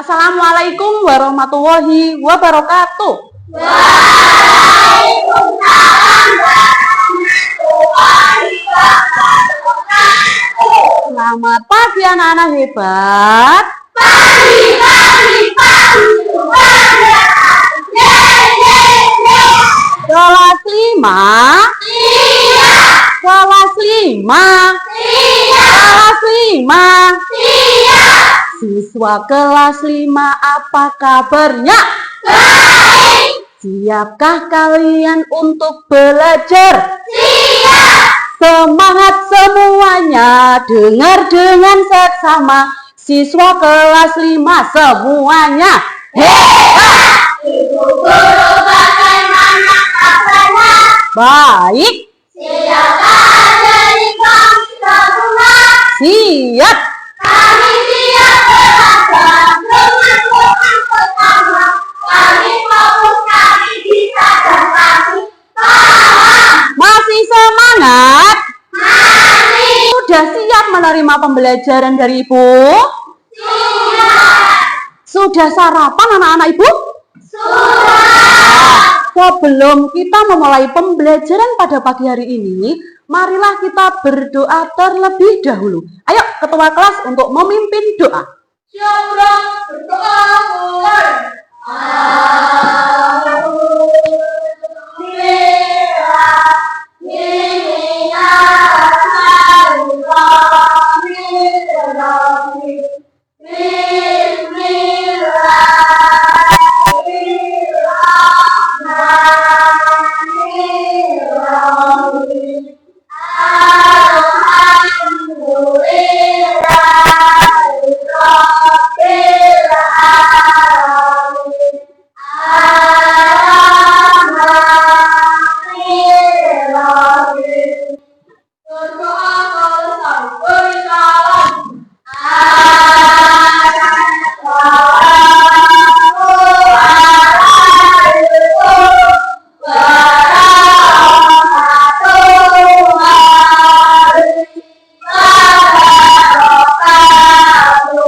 Assalamualaikum warahmatullahi wabarakatuh. Waalaikumsalam warahmatullahi wabarakatuh. Selamat pagi anak-anak hebat. Pagi semuanya. Kelas 5. Iya. Kelas 5. Iya. Kelas 5. Iya. Siswa kelas 5, apa kabarnya? Baik. Siapkah kalian untuk belajar? Siap. Semangat semuanya, dengar dengan seksama. Siswa kelas 5 semuanya hebat. Ibu guru bagaimana kabarnya? Baik. Siapkah jadi kami semua? Siap. Kami siap belajar dengan Tuhan bersama. Kami fokus, kami bisa dan kami paham. Masih semangat? Mari. Sudah siap menerima pembelajaran dari Ibu? Siap. Sudah sarapan anak-anak Ibu? Sudah. Sebelum kita memulai pembelajaran pada pagi hari ini, marilah kita berdoa terlebih dahulu. Ayo ketua kelas untuk memimpin doa. Syukur berdoa mulai.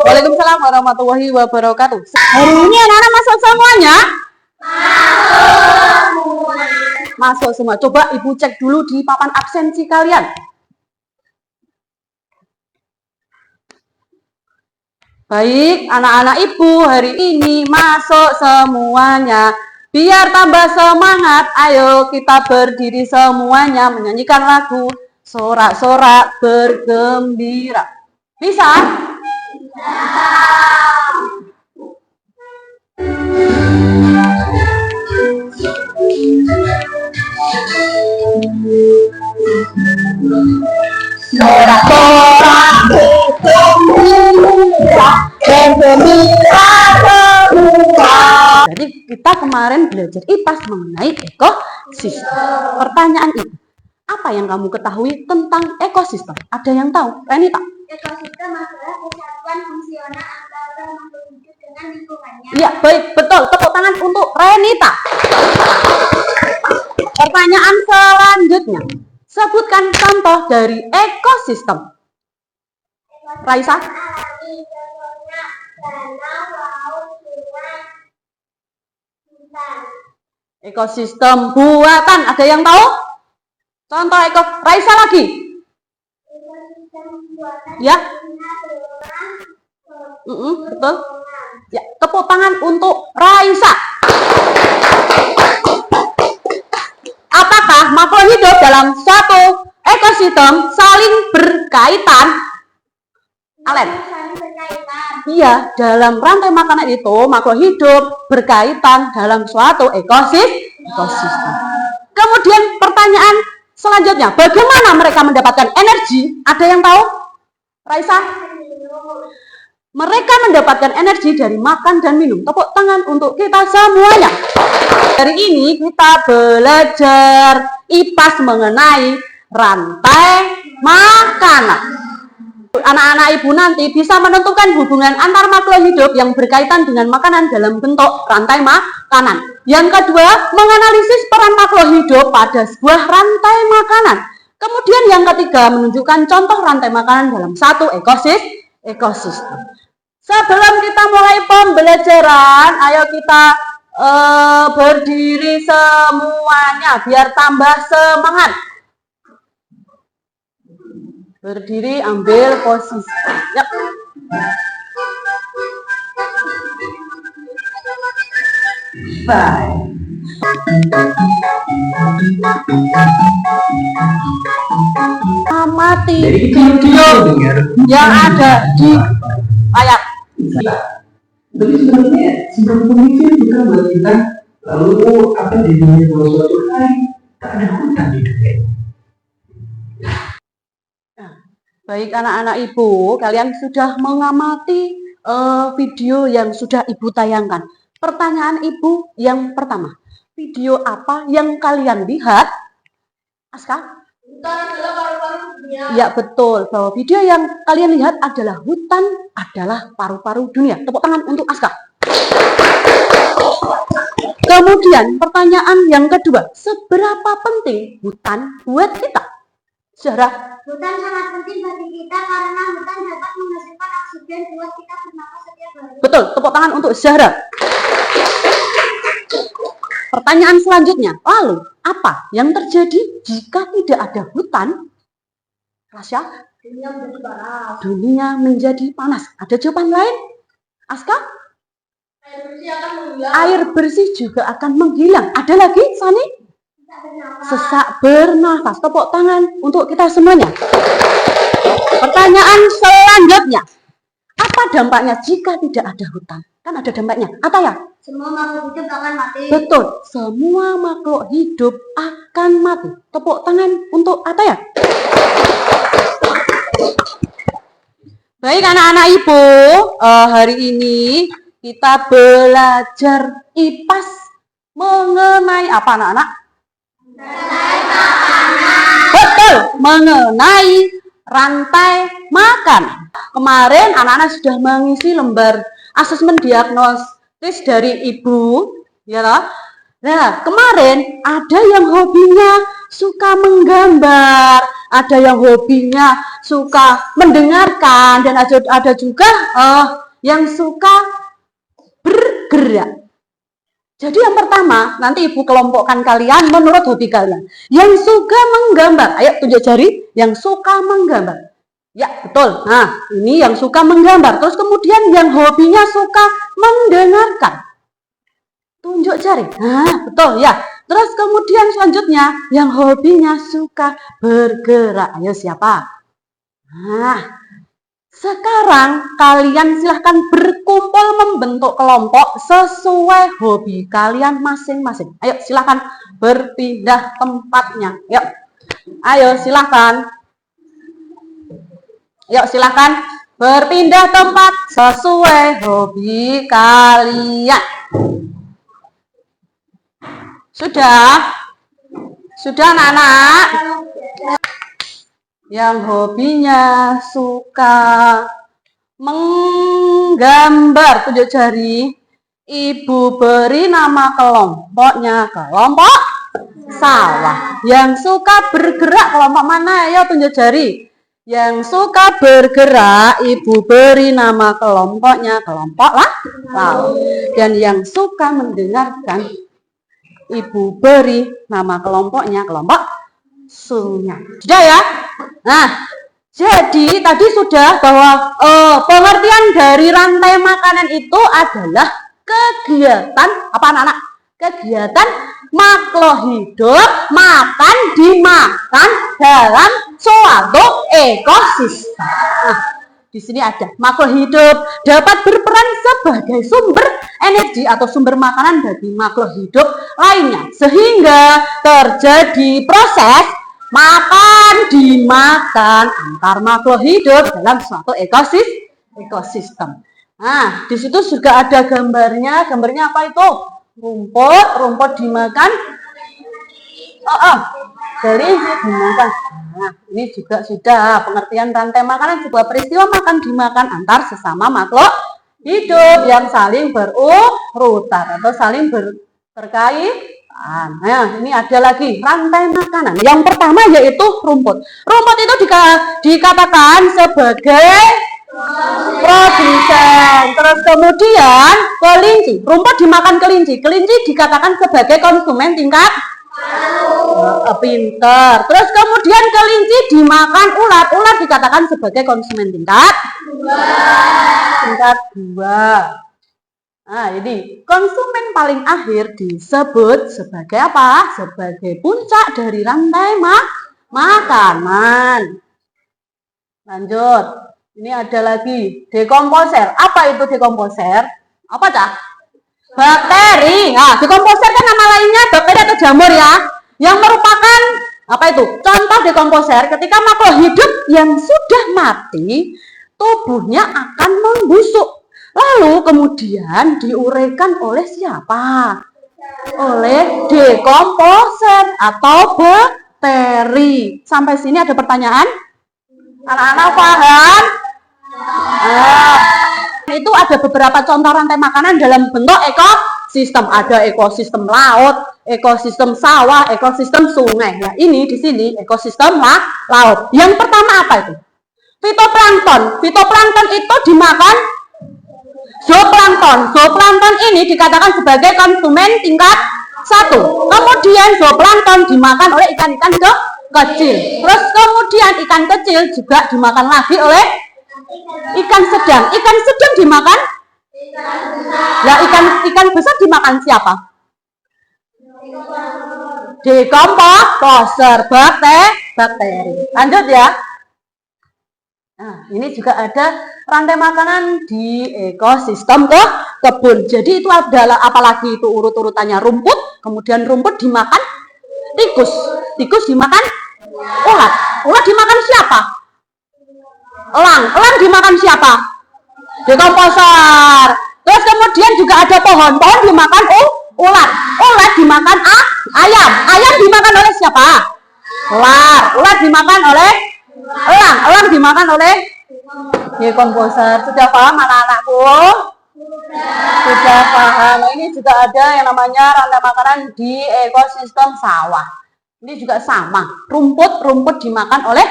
Waalaikumsalam warahmatullahi wabarakatuh. Hari ini anak-anak masuk semuanya? Masuk semua. Coba Ibu cek dulu di papan absensi kalian. Baik, anak-anak Ibu hari ini masuk semuanya. Biar tambah semangat, ayo kita berdiri semuanya menyanyikan lagu Sorak-sorak bergembira. Bisa? Sorak-sorak bergembira, bergembira semua. Jadi kita kemarin belajar IPAS mengenai ekosistem. Pertanyaan itu, apa yang kamu ketahui tentang ekosistem? Ada yang tahu? Renita? Ekosistem adalah kesatuan fungsional antara makhluk hidup dengan lingkungannya. Iya, baik, betul. Tepuk tangan untuk Renita. Pertanyaan selanjutnya, sebutkan contoh dari ekosistem. Raisa? Alami, contohnya danau, laut, sungai, hutan. Ekosistem buatan, ada yang tahu? Contoh Raisa lagi? Ekosistem buatan Ya. berulang, Betul. Ya, tepuk tangan untuk Raisa. Apakah makhluk hidup dalam suatu ekosistem saling berkaitan? Alen? saling berkaitan. Iya, dalam rantai makanan itu makhluk hidup berkaitan dalam suatu ekosistem. Kemudian pertanyaan selanjutnya, bagaimana mereka mendapatkan energi? Ada yang tahu? Raisa? Mereka mendapatkan energi dari makan dan minum. Tepuk tangan untuk kita semuanya. Hari ini kita belajar IPAS mengenai rantai makanan. Anak-anak Ibu nanti bisa menentukan hubungan antar makhluk hidup yang berkaitan dengan makanan dalam bentuk rantai makanan. Yang kedua, menganalisis peran makhluk hidup pada sebuah rantai makanan. Kemudian yang ketiga, menunjukkan contoh rantai makanan dalam satu ekosistem. Sebelum kita mulai pembelajaran, ayo kita berdiri semuanya biar tambah semangat. Berdiri, ambil posisi. Yap. Bye. Amati video yang ada di ayat. Tapi sebenarnya sebelum pemikiran bukan buat kita. Lalu apa jadinya kalau suatu hari tak ada hutan di dunia? Baik anak-anak ibu, kalian sudah mengamati video yang sudah ibu tayangkan. Pertanyaan ibu yang pertama, video apa yang kalian lihat? Aska? Hutan adalah paru-paru dunia. Ya betul, bahwa video yang kalian lihat adalah hutan adalah paru-paru dunia. Tepuk tangan untuk Aska. Kemudian pertanyaan yang kedua, seberapa penting hutan buat kita? Zahra? Hutan sangat penting bagi kita karena hutan dapat menghasilkan oksigen buat kita bernapas setiap hari. Betul, tepuk tangan untuk Zahra. Pertanyaan selanjutnya, lalu apa yang terjadi jika tidak ada hutan? Rasya? Dunia menjadi panas. Dunia menjadi panas. Ada jawaban lain? Aska? Air bersih akan menghilang. Air bersih juga akan menghilang. Ada lagi, Sani? Tidak bernafas. Sesak bernafas. Tepuk tangan untuk kita semuanya. Pertanyaan selanjutnya, apa dampaknya jika tidak ada hutan? Kan ada dampaknya. Apa ya? Semua makhluk hidup akan mati. Betul, semua makhluk hidup akan mati. Tepuk tangan untuk Ataya. Baik anak-anak ibu, hari ini kita belajar IPAS mengenai apa anak-anak? Betul, mengenai rantai makan. Kemarin anak-anak sudah mengisi lembar asesmen diagnosis dari ibu, ya loh. Nah, kemarin ada yang hobinya suka menggambar, ada yang hobinya suka mendengarkan, dan ada juga yang suka bergerak. Jadi yang pertama, nanti ibu kelompokkan kalian menurut hobi kalian. Yang suka menggambar, ayo tunjuk jari, yang suka menggambar. Ya, betul. Nah, ini yang suka menggambar. Terus kemudian yang hobinya suka mendengarkan. Tunjuk jari. Nah, betul ya. Terus kemudian selanjutnya yang hobinya suka bergerak. Ayo siapa? Nah, sekarang kalian silahkan berkumpul membentuk kelompok sesuai hobi kalian masing-masing. Ayo silahkan berpindah tempatnya. Yuk. Ayo silahkan. Yuk silahkan berpindah tempat sesuai hobi kalian. Sudah? Sudah anak-anak? Yang hobinya suka menggambar, tunjuk jari. Ibu beri nama kelompoknya kelompok sawah. Yang suka bergerak kelompok mana? Ayo tunjuk jari. Yang suka bergerak, ibu beri nama kelompoknya kelompok laut. Dan yang suka mendengarkan, ibu beri nama kelompoknya kelompok sungai. Sudah ya? Nah, jadi tadi sudah bahwa pengertian dari rantai makanan itu adalah kegiatan apa anak-anak? Kegiatan makhluk hidup makan dimakan dalam suatu ekosistem. Nah, di sini ada makhluk hidup dapat berperan sebagai sumber energi atau sumber makanan bagi makhluk hidup lainnya, sehingga terjadi proses makan dimakan antar makhluk hidup dalam suatu ekosistem. Nah, di situ juga ada gambarnya. Gambarnya apa itu? Rumput dimakan. Gelinci dimakan. Nah, ini juga sudah pengertian rantai makanan, sebuah peristiwa makan dimakan antar sesama makhluk hidup yang saling berurutan atau saling berkaitan. Nah, ini ada lagi rantai makanan. Yang pertama yaitu rumput. Rumput itu dikatakan sebagai Produsen. Terus kemudian kelinci. Rumput dimakan kelinci. Kelinci dikatakan sebagai konsumen tingkat pinter. Terus kemudian kelinci dimakan ular. Ular dikatakan sebagai konsumen tingkat 2. Nah, ini konsumen paling akhir disebut sebagai apa? Sebagai puncak dari rantai makanan. Lanjut. Ini ada lagi dekomposer. Apa itu dekomposer? Apa cah? Bakteri. Nah, dekomposer kan nama lainnya bakteri atau jamur ya. Yang merupakan apa itu? Contoh dekomposer ketika makhluk hidup yang sudah mati, tubuhnya akan membusuk. Lalu kemudian diuraikan oleh siapa? Oleh dekomposer atau bakteri. Sampai sini ada pertanyaan? Anak-anak paham? Itu ada beberapa contoh rantai makanan dalam bentuk ekosistem. Ada ekosistem laut, ekosistem sawah, ekosistem sungai. Nah, ini di sini ekosistem laut. Yang pertama apa itu? Fitoplankton. Fitoplankton itu dimakan zooplankton. Zooplankton ini dikatakan sebagai konsumen tingkat 1. Kemudian zooplankton dimakan oleh ikan-ikan kecil. Terus kemudian ikan kecil juga dimakan lagi oleh ikan sedang. Ikan sedang dimakan? Nah, ikan besar dimakan siapa? Dekomposer, bakteri. Lanjut ya. Nah, ini juga ada rantai makanan di ekosistem kebun. Jadi itu adalah apalagi itu urut-urutannya rumput, kemudian rumput dimakan tikus. Tikus dimakan ulat. Ulat dimakan siapa? Elang. Elang dimakan siapa? Dekomposer. Terus kemudian juga ada pohon. Pohon dimakan ulat. Ulat dimakan ayam. Ayam dimakan oleh siapa? Ular. Ular dimakan oleh elang. Elang dimakan oleh dekomposer. Sudah paham anak-anakku? Sudah paham. Nah, ini juga ada yang namanya rantai makanan di ekosistem sawah. Ini juga sama. Rumput dimakan oleh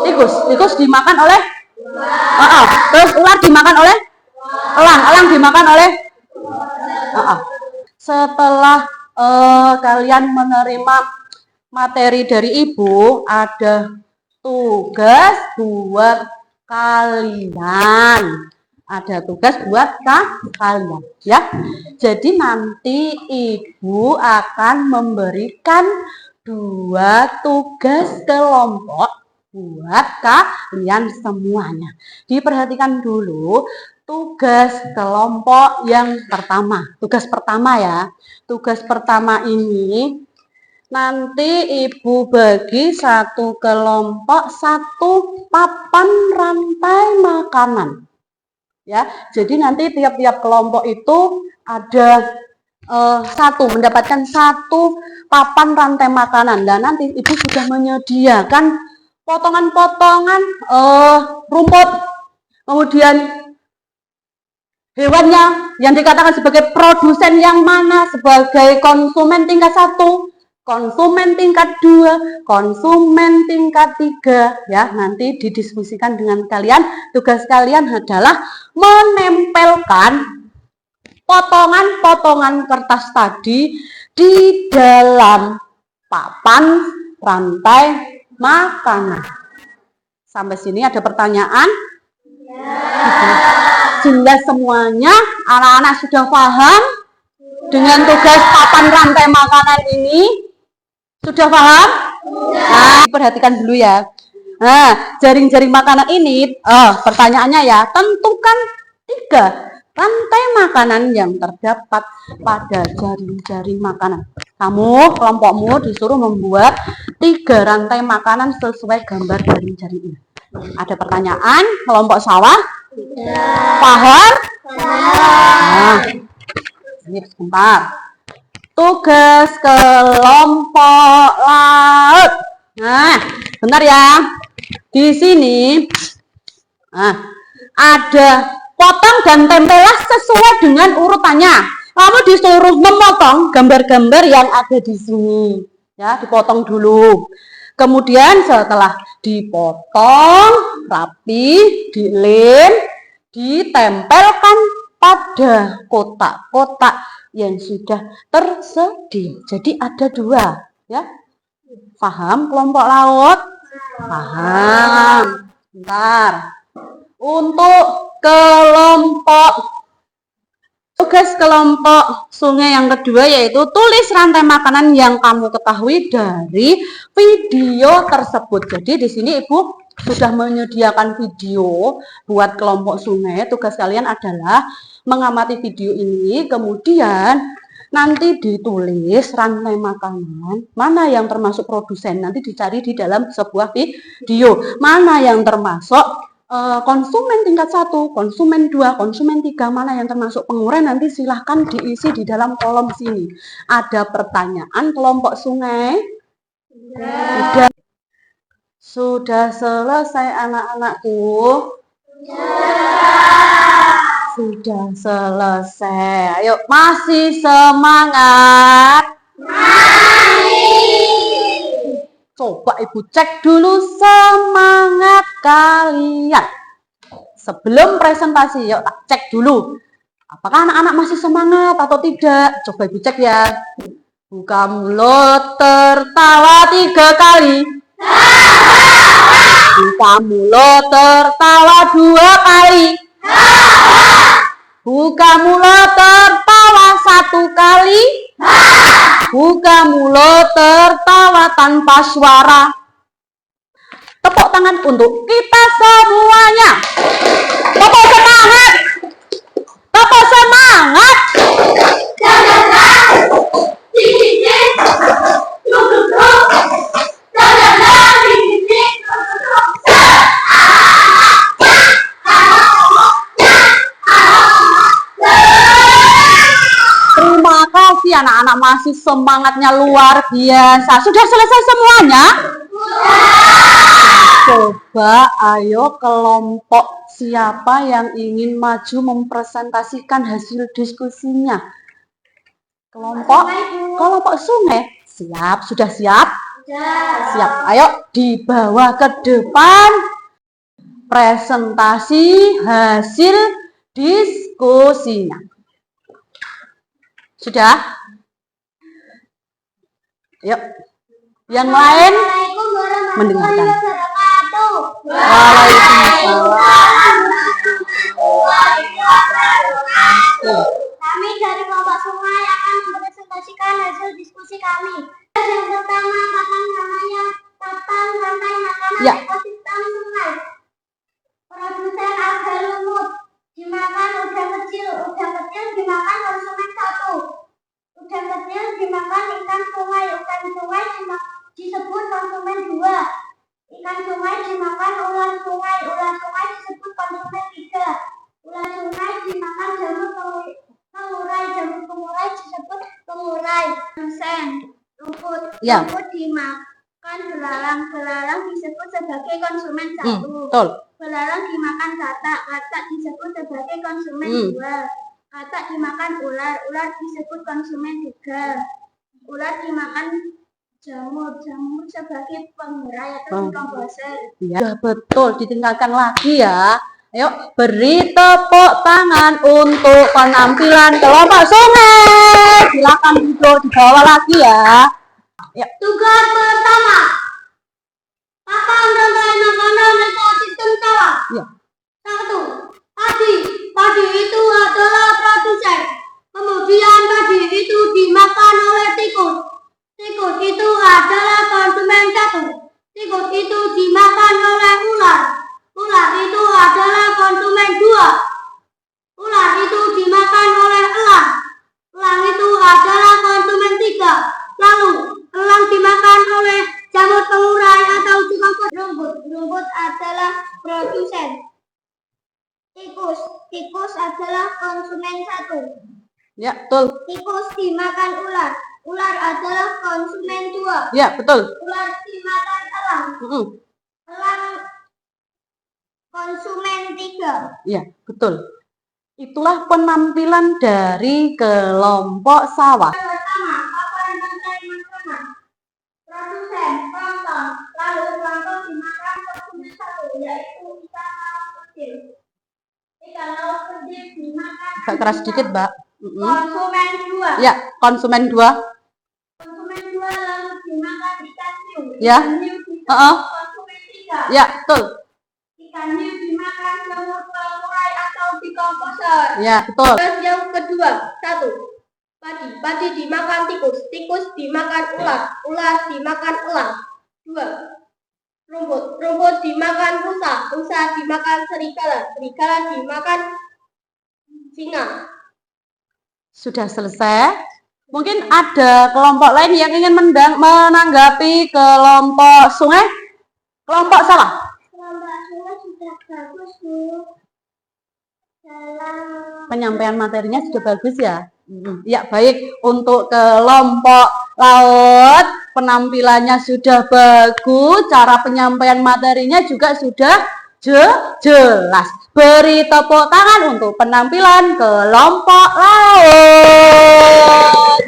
tikus. Tikus dimakan oleh terus ular dimakan oleh elang. Elang dimakan oleh Setelah kalian menerima materi dari ibu, ada tugas buat kalian. Ada tugas buat kalian ya. Jadi nanti ibu akan memberikan 2 tugas kelompok buat kalian semuanya. Diperhatikan dulu tugas kelompok yang pertama. Tugas pertama ya. Tugas pertama ini nanti ibu bagi 1 kelompok 1 papan rantai makanan. Ya, jadi nanti tiap-tiap kelompok itu ada mendapatkan 1 papan rantai makanan. Dan nanti ibu sudah menyediakan potongan-potongan rumput, kemudian hewannya yang dikatakan sebagai produsen yang mana, sebagai konsumen tingkat 1, konsumen tingkat 2, konsumen tingkat 3 ya. Nanti didiskusikan dengan kalian. Tugas kalian adalah menempelkan potongan-potongan kertas tadi di dalam papan rantai makanan. Sampai sini ada pertanyaan? Jelas semuanya? Anak-anak sudah paham dengan tugas papan rantai makanan ini? Sudah paham? Nah, perhatikan dulu ya. Nah, jaring-jaring makanan ini, pertanyaannya ya, tentukan 3 rantai makanan yang terdapat pada jaring-jaring makanan. Kamu, kelompokmu disuruh membuat 3 rantai makanan sesuai gambar jaring-jaring ini. Ada pertanyaan? Kelompok sawah? Paham? Nah, ini sebentar. Tugas kelompok laut. Nah, bentar ya. Di sini ada potong dan tempelah sesuai dengan urutannya. Kamu disuruh memotong gambar-gambar yang ada di sini. Ya, dipotong dulu. Kemudian setelah dipotong, rapi, dilem, ditempelkan pada kotak-kotak yang sudah tersedia. Jadi ada 2, ya. Paham kelompok laut? Paham. Bentar. Untuk tugas kelompok sungai yang kedua yaitu tulis rantai makanan yang kamu ketahui dari video tersebut. Jadi di sini Ibu sudah menyediakan video buat kelompok sungai. Tugas kalian adalah mengamati video ini, kemudian nanti ditulis rantai makanan, mana yang termasuk produsen, nanti dicari di dalam sebuah video, mana yang termasuk konsumen tingkat 1, konsumen 2, konsumen 3, mana yang termasuk pengurai, nanti silahkan diisi di dalam kolom sini. Ada pertanyaan kelompok sungai? Sudah selesai anak-anakku? Sudah selesai. Ayo, masih semangat? Coba Ibu cek dulu semangat kalian. Sebelum presentasi, yuk tak cek dulu. Apakah anak-anak masih semangat atau tidak? Coba Ibu cek ya. Buka mulut, tertawa 3 kali. Buka mulut, tertawa 2 kali. Buka mulut, tertawa 1 kali. Buka mulut, tertawa tanpa suara. Tepuk tangan untuk kita semuanya. Tepuk semangat. Tepuk semangat. Terima kasih anak-anak, masih semangatnya luar biasa. Sudah selesai semuanya? Coba ayo kelompok siapa yang ingin maju mempresentasikan hasil diskusinya? Kelompok sungai. Siap, sudah siap? Siap. Ayo dibawa ke depan presentasi hasil diskusinya. Sudah? Yuk. Yang lain mendengarkan. Kami dari kelompok sungai akan mempresentasikan hasil diskusi kami. Yang pertama, kapan rantai makanan ekosistem sungai. Produsen alga lumut dimakan udang kecil dimakan konsumen 1. Udang kecil dimakan ikan sungai disebut konsumen 2. Ikan sungai dimakan ular sungai disebut konsumen 3. Ular sungai dimakan jamur pengurai disebut pengurai. Rumput dimakan belalang disebut sebagai konsumen 1. Belalang dimakan katak disebut sebagai konsumen 2. Katak dimakan ular disebut konsumen 3. Ular dimakan jamur sebagai pengurai atau dekomposer. Ya betul, ditinggalkan lagi ya. Ayo beri tepuk tangan untuk penampilan kelompok sungai. Silakan duduk di bawah lagi ya. Tugas pertama, kapan rantai makanan ekosistem sawah? 1. Padi itu adalah produsen. Kemudian padi itu dimakan oleh tikus. Tikus itu adalah konsumen 1. Tikus itu dimakan oleh ular. Ular itu adalah konsumen 2. Ular itu dimakan oleh elang. Elang itu adalah konsumen 3. Lalu elang dimakan oleh jamur pengurai atau dekomposer. Rumput adalah produsen. Tikus adalah konsumen 1. Ya, betul. Tikus dimakan ular. Ular adalah konsumen 2. Ya, betul. Ular dimakan elang. Elang konsumen 3. Ya, betul. Itulah penampilan dari kelompok sawah. Pertama, kapan rantai makanan? Produsen, plankton. Lalu plankton dimakan konsumen 1, yaitu Agak keras sedikit, Mbak. Konsumen 2. Ya, konsumen 2. Konsumen 2 lalu dimakan ikan hiu. Ya. Ikan hiu dimakan konsumen 3. Ya, betul. Ikan hiu dimakan jamur pengurai atau dikomposer. Ya, betul. Terus yang kedua, 1. Padi. Padi dimakan tikus. Tikus dimakan ular. Ular dimakan elang. 2. Rumput. Rumput dimakan rusa. Rusa dimakan serigala. Serigala dimakan singa. Sudah selesai. Mungkin ada kelompok lain yang ingin menanggapi kelompok sungai? Kelompok sawah? Kelompok sungai sudah bagus, Bu. Penyampaian materinya sudah bagus ya? Ya, baik. Untuk kelompok laut, penampilannya sudah bagus, cara penyampaian materinya juga sudah jelas. Beri tepuk tangan untuk penampilan kelompok laut.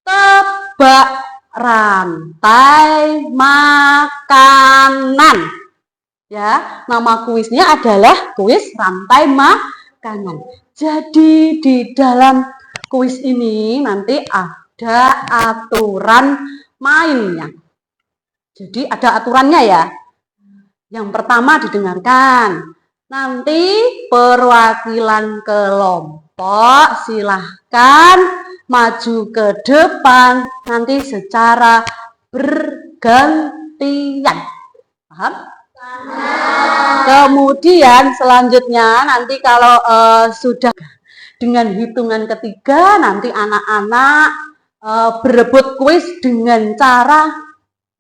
Tebak rantai makanan. Ya, nama kuisnya adalah kuis rantai makanan. Jadi di dalam kuis ini nanti ada aturan mainnya. Jadi ada aturannya ya. Yang pertama didengarkan. Nanti perwakilan kelompok silahkan maju ke depan nanti secara bergantian. Paham? Kemudian selanjutnya nanti kalau sudah dengan hitungan ketiga nanti anak-anak berebut kuis dengan cara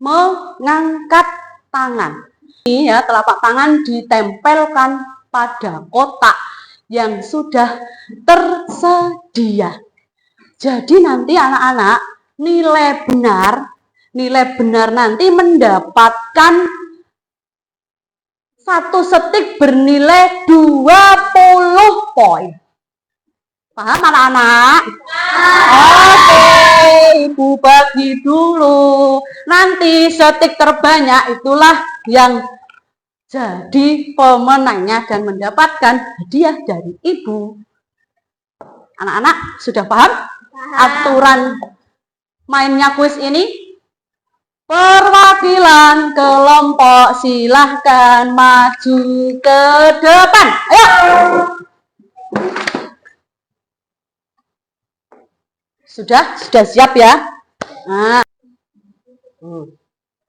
mengangkat tangan. Ini ya, telapak tangan ditempelkan pada kotak yang sudah tersedia. Jadi nanti anak-anak nilai benar nanti mendapatkan 1 setik bernilai 20 poin. Paham anak-anak? Oke, Ibu bagi dulu. Nanti setik terbanyak itulah yang jadi pemenangnya dan mendapatkan hadiah dari Ibu. Anak-anak sudah paham aturan mainnya kuis ini? Perwakilan kelompok silahkan maju ke depan. Ayo. Sudah siap ya? Nah.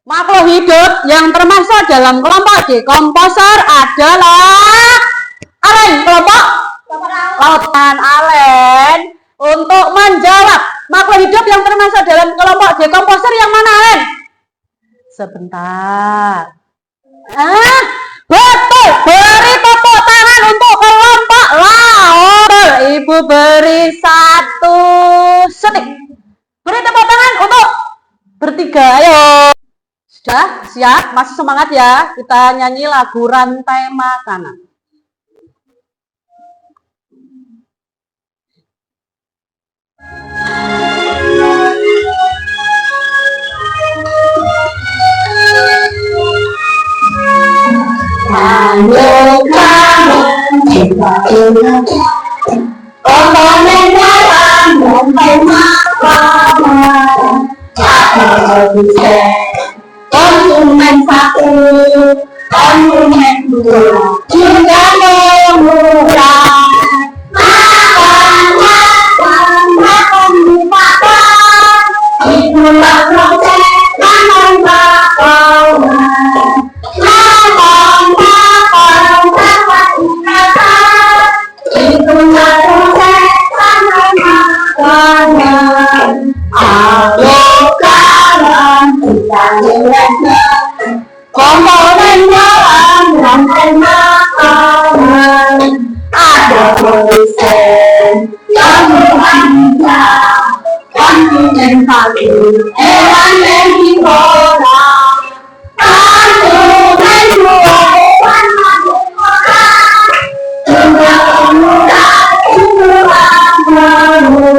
Makhluk hidup yang termasuk dalam kelompok dekomposer adalah Alen, kelompok lautan. Alen untuk menjawab makhluk hidup yang termasuk dalam kelompok dekomposer yang mana, Alen? Sebentar. Betul. Beri tepuk tangan untuk kelompok laut. Ibu beri 1 setik. Beri tepuk tangan untuk bertiga. Ayo. Sudah siap? Masih semangat ya? Kita nyanyi lagu rantai makanan. Ayo kamu kita komponen dalam rantai makanan. Konsumen 1, konsumen 2 juga memurah. Makan dimakan, itulah proses rantai makanan. Itulah proses rantai makanan. Ayo sekarang kita lihat komponen dalam rantai makanan. Ada proses yang panjang, konsumen 1, hewan yang diorang. Konsumen 2, hewan masuk orang. Jumlah pemuda, jumlah pemuda.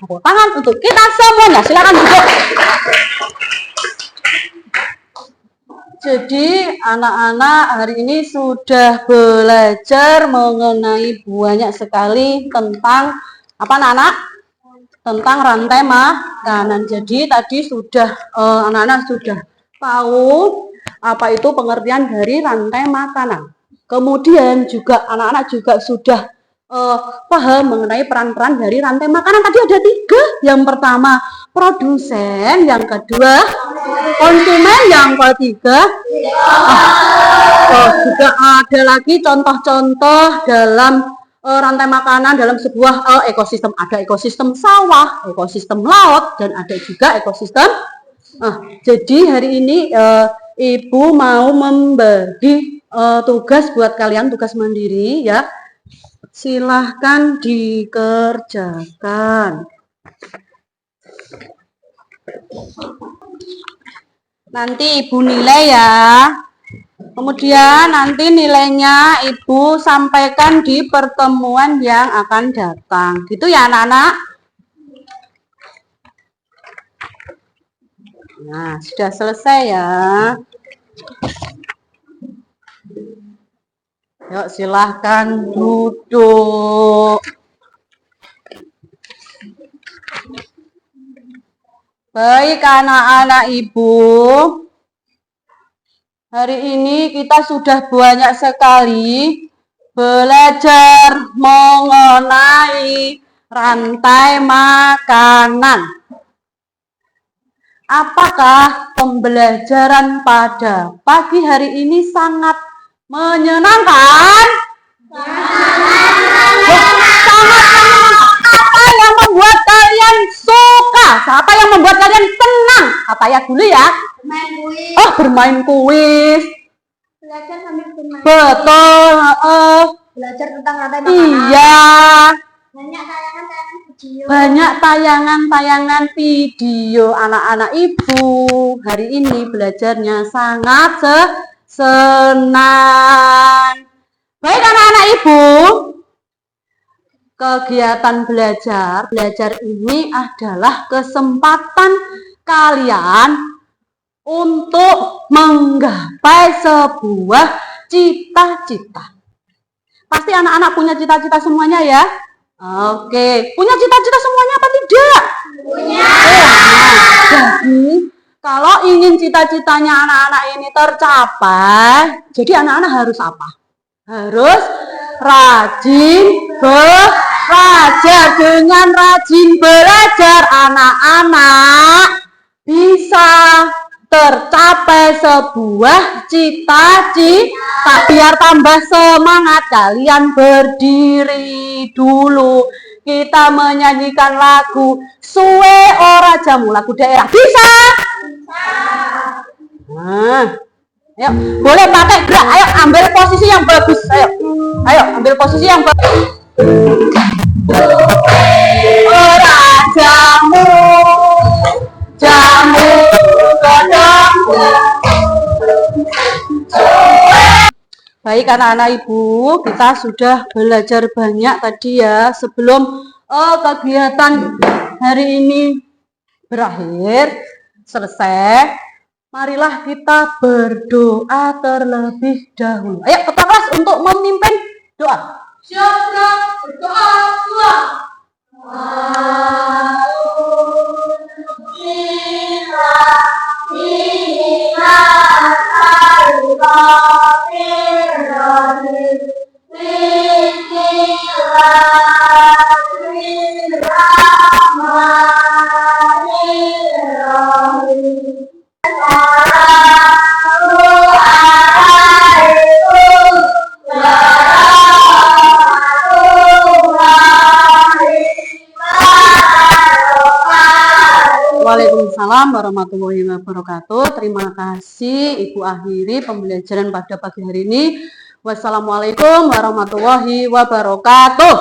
Tepuk tangan untuk kita semuanya. Silakan duduk. Jadi anak-anak hari ini sudah belajar mengenai banyak sekali tentang apa anak-anak? Tentang rantai makanan. Jadi tadi sudah anak-anak sudah tahu apa itu pengertian dari rantai makanan. Kemudian juga anak-anak juga sudah paham mengenai peran-peran dari rantai makanan. Tadi ada 3. Yang pertama produsen, yang kedua konsumen, yang ketiga juga ada lagi contoh-contoh dalam rantai makanan dalam sebuah ekosistem. Ada ekosistem sawah, ekosistem laut, dan ada juga ekosistem. Jadi hari ini Ibu mau membagi tugas buat kalian, tugas mandiri ya. Silahkan dikerjakan. Nanti Ibu nilai ya. Kemudian nanti nilainya Ibu sampaikan di pertemuan yang akan datang. Gitu ya anak-anak? Nah, sudah selesai ya. Yuk silahkan duduk. Baik anak-anak Ibu, hari ini kita sudah banyak sekali belajar mengenai rantai makanan. Apakah pembelajaran pada pagi hari ini sangat menyenangkan? Apa yang membuat kalian suka? Apa yang membuat kalian senang? Apa ya dulu ya? Bermain kuis. Oh, bermain kuis. Belajar sambil bermain. Betul. Belajar tentang rantai makanan. Iya. Banyak tayangan-tayangan video. Banyak tayangan-tayangan video. Anak-anak Ibu hari ini belajarnya sangat senang. Baik anak-anak Ibu, kegiatan belajar ini adalah kesempatan kalian untuk menggapai sebuah cita-cita. Pasti anak-anak punya cita-cita semuanya ya? Oke, punya cita-cita semuanya apa tidak? Punya. Jadi, kalau ingin cita-citanya anak-anak ini tercapai, jadi anak-anak harus apa? Harus rajin belajar. Dengan rajin belajar, anak-anak bisa tercapai sebuah cita-cita. Biar tambah semangat, kalian berdiri dulu. Kita menyanyikan lagu Suwe Ora Jamu, lagu daerah. Bisa? Nah, ayo, boleh pakai gerak. Ayo, ambil posisi yang bagus. Ayo, ambil posisi yang bagus. Ora jamu, jamu godong. Baik anak-anak Ibu, kita sudah belajar banyak tadi ya. Sebelum kegiatan hari ini berakhir, selesai, marilah kita berdoa terlebih dahulu. Ayo ketua kelas untuk memimpin doa. Siap, berdoa dua. Waalaikumsalam warahmatullahi wabarakatuh. Terima kasih Ibu akhiri pembelajaran pada pagi hari ini. Wassalamualaikum warahmatullahi wabarakatuh.